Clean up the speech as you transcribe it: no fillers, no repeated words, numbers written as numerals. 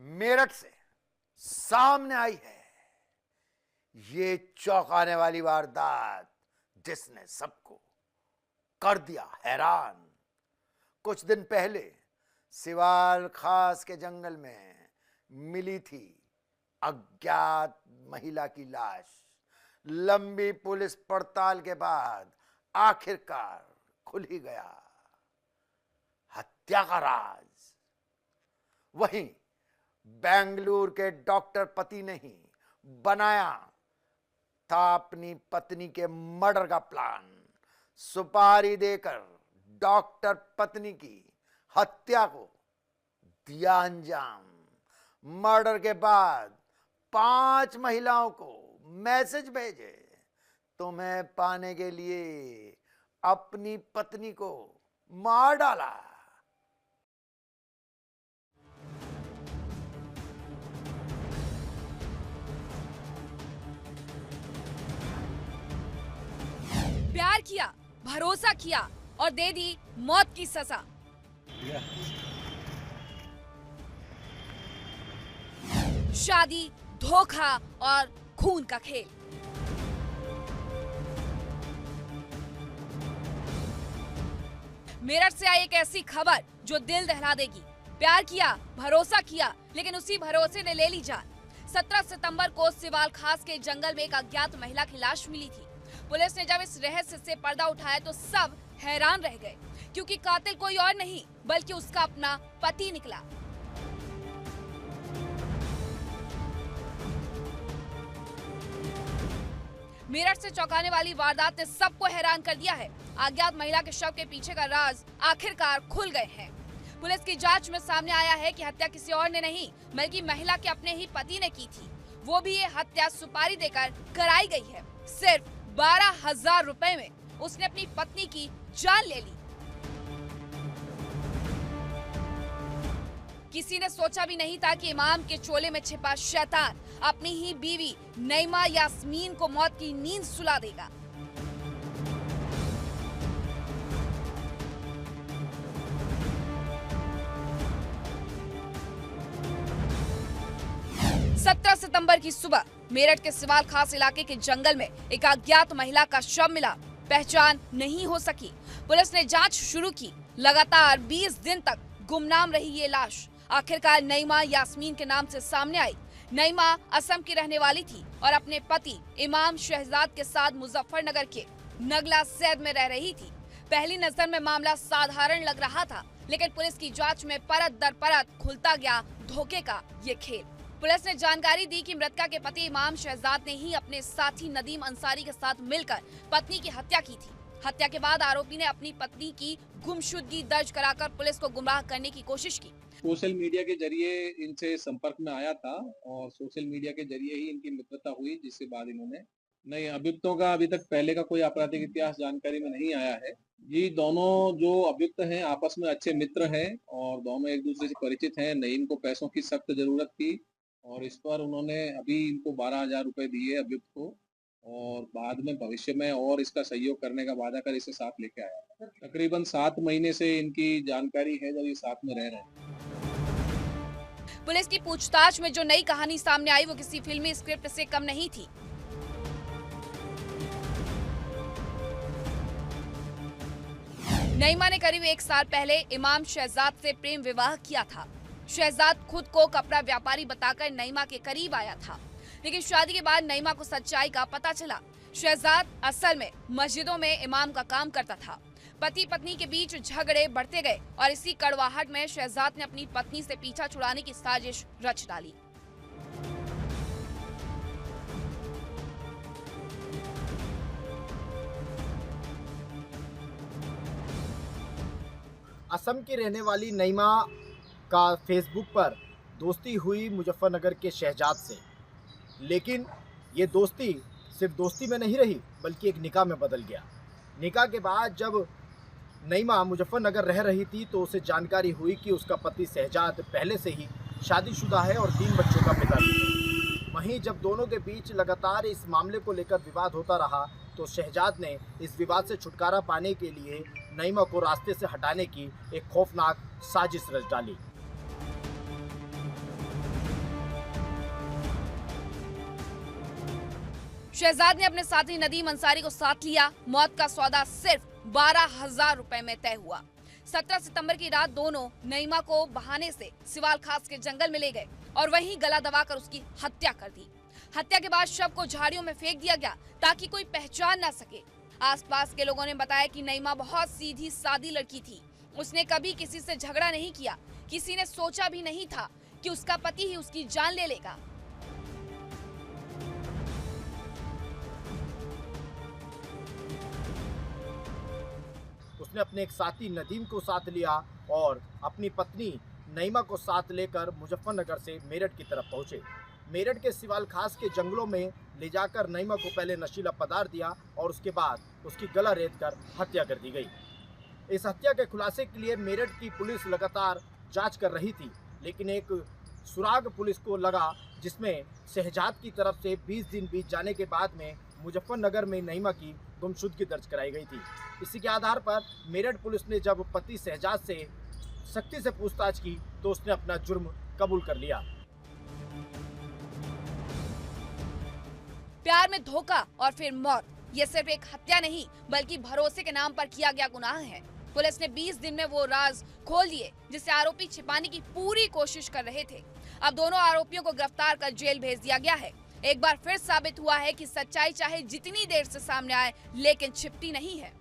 मेरठ से सामने आई है ये चौंकाने वाली वारदात जिसने सबको कर दिया हैरान। कुछ दिन पहले सिवाल खास के जंगल में मिली थी अज्ञात महिला की लाश। लंबी पुलिस पड़ताल के बाद आखिरकार खुल ही गया हत्या का राज। वहीं बेंगलुरु के डॉक्टर पति ने ही बनाया था अपनी पत्नी के मर्डर का प्लान। सुपारी देकर डॉक्टर पत्नी की हत्या को दिया अंजाम। मर्डर के बाद 5 महिलाओं को मैसेज भेजे, तुम्हें पाने के लिए अपनी पत्नी को मार डाला। प्यार किया, भरोसा किया और दे दी मौत की सजा। शादी, धोखा और खून का खेल। मेरठ से आई एक ऐसी खबर जो दिल दहला देगी। प्यार किया, भरोसा किया, लेकिन उसी भरोसे ने ले ली जान। 17 सितंबर को सिवाल खास के जंगल में एक अज्ञात महिला की लाश मिली थी। पुलिस ने जब इस रहस्य से पर्दा उठाया तो सब हैरान रह गए, क्योंकि कातिल कोई और नहीं बल्कि उसका अपना पति निकला। मेरठ से चौंकाने वाली वारदात ने सबको हैरान कर दिया है। अज्ञात महिला के शव के पीछे का राज आखिरकार खुल गए हैं। पुलिस की जांच में सामने आया है कि हत्या किसी और ने नहीं बल्कि महिला के अपने ही पति ने की थी। वो भी ये हत्या सुपारी देकर कराई गई है। सिर्फ 12,000 रुपए में उसने अपनी पत्नी की जान ले ली। किसी ने सोचा भी नहीं था कि इमाम के चोले में छिपा शैतान अपनी ही बीवी नईमा यास्मीन को मौत की नींद सुला देगा। सत्रह सितंबर की सुबह मेरठ के सिवाल खास इलाके के जंगल में एक अज्ञात महिला का शव मिला। पहचान नहीं हो सकी। पुलिस ने जांच शुरू की। लगातार 20 दिन तक गुमनाम रही ये लाश आखिरकार नईमा यास्मीन के नाम से सामने आई। नईमा असम की रहने वाली थी और अपने पति इमाम शहजाद के साथ मुजफ्फरनगर के नगला सैद में रह रही थी। पहली नजर में मामला साधारण लग रहा था, लेकिन पुलिस की जांच में परत दर परत खुलता गया धोखे का ये खेल। पुलिस ने जानकारी दी कि मृतका के पति इमाम शहजाद ने ही अपने साथी नदीम अंसारी के साथ मिलकर पत्नी की हत्या की थी। हत्या के बाद आरोपी ने अपनी पत्नी की गुमशुदगी दर्ज कराकर पुलिस को गुमराह करने की कोशिश की। सोशल मीडिया के जरिए इनसे संपर्क में आया था और सोशल मीडिया के जरिए ही इनकी मित्रता हुई, जिसके बाद इन्होंने नहीं अभियुक्तों का अभी तक पहले का कोई आपराधिक इतिहास जानकारी में नहीं आया है। ये दोनों जो अभियुक्त हैं आपस में अच्छे मित्र हैं और दोनों एक दूसरे से परिचित हैं। नईम को पैसों की सख्त जरूरत थी और इस पर उन्होंने अभी इनको 12,000 रुपए दिए अभियुक्त को और बाद में भविष्य में और इसका सहयोग करने का वादा कर इसे साथ लेके आया। तकरीबन 7 महीने से इनकी जानकारी है जब ये साथ में रह रहे हैं। पुलिस की पूछताछ में जो नई कहानी सामने आई वो किसी फिल्मी स्क्रिप्ट से कम नहीं थी। नईमा ने करीब 1 साल पहले इमाम शहजाद से प्रेम विवाह किया था। शहजाद खुद को कपड़ा व्यापारी बताकर नईमा के करीब आया था, लेकिन शादी के बाद नईमा को सच्चाई का पता चला। शहजाद असल में मस्जिदों में इमाम का काम करता था। पति पत्नी के बीच झगड़े बढ़ते गए और इसी कड़वाहट में शहजाद ने अपनी पत्नी से पीछा छुड़ाने की साजिश रच डाली। असम की रहने वाली नईमा का फेसबुक पर दोस्ती हुई मुजफ्फरनगर के शहजाद से, लेकिन ये दोस्ती सिर्फ दोस्ती में नहीं रही बल्कि एक निकाह में बदल गया। निकाह के बाद जब नईमा मुजफ्फरनगर रह रही थी तो उसे जानकारी हुई कि उसका पति शहजाद पहले से ही शादीशुदा है और 3 बच्चों का पिता भी है। वहीं जब दोनों के बीच लगातार इस मामले को लेकर विवाद होता रहा तो शहजाद ने इस विवाद से छुटकारा पाने के लिए नईमा को रास्ते से हटाने की एक खौफनाक साजिश रच डाली। शहजाद ने अपने साथी नदीम अंसारी को साथ लिया। मौत का सौदा सिर्फ 12,000 रुपए में तय हुआ। 17 सितंबर की रात दोनों नईमा को बहाने से सिवाल खास के जंगल में ले गए और वहीं गला दबाकर उसकी हत्या कर दी। हत्या के बाद शव को झाड़ियों में फेंक दिया गया ताकि कोई पहचान ना सके। आसपास के लोगों ने बताया कि नईमा बहुत सीधी सादी लड़की थी। उसने कभी किसी से झगड़ा नहीं किया। किसी ने सोचा भी नहीं था कि उसका पति ही उसकी जान ले लेगा। उसने अपने एक साथी नदीम को साथ लिया और अपनी पत्नी नईमा को साथ लेकर मुजफ्फरनगर से मेरठ की तरफ पहुंचे। मेरठ के सिवाल खास के जंगलों में ले जाकर नईमा को पहले नशीला पदार्थ दिया और उसके बाद उसकी गला रेत कर हत्या कर दी गई। इस हत्या के खुलासे के लिए मेरठ की पुलिस लगातार जांच कर रही थी, लेकिन एक सुराग पुलिस को लगा जिसमें शहजाद की तरफ से 20 दिन बीत जाने के बाद में मुजफ्फरनगर में नईमा की गुमशुदगी दर्ज कराई गई थी। इसी के आधार पर मेरठ पुलिस ने जब पति शहजाद से सख्ती से पूछताछ की तो उसने अपना जुर्म कबूल कर लिया। प्यार में धोखा और फिर मौत, ये सिर्फ एक हत्या नहीं बल्कि भरोसे के नाम पर किया गया गुनाह है। पुलिस ने 20 दिन में वो राज खोल दिए जिसे आरोपी छिपाने की पूरी कोशिश कर रहे थे। अब दोनों आरोपियों को गिरफ्तार कर जेल भेज दिया गया है। एक बार फिर साबित हुआ है कि सच्चाई चाहे जितनी देर से सामने आए लेकिन छिपती नहीं है।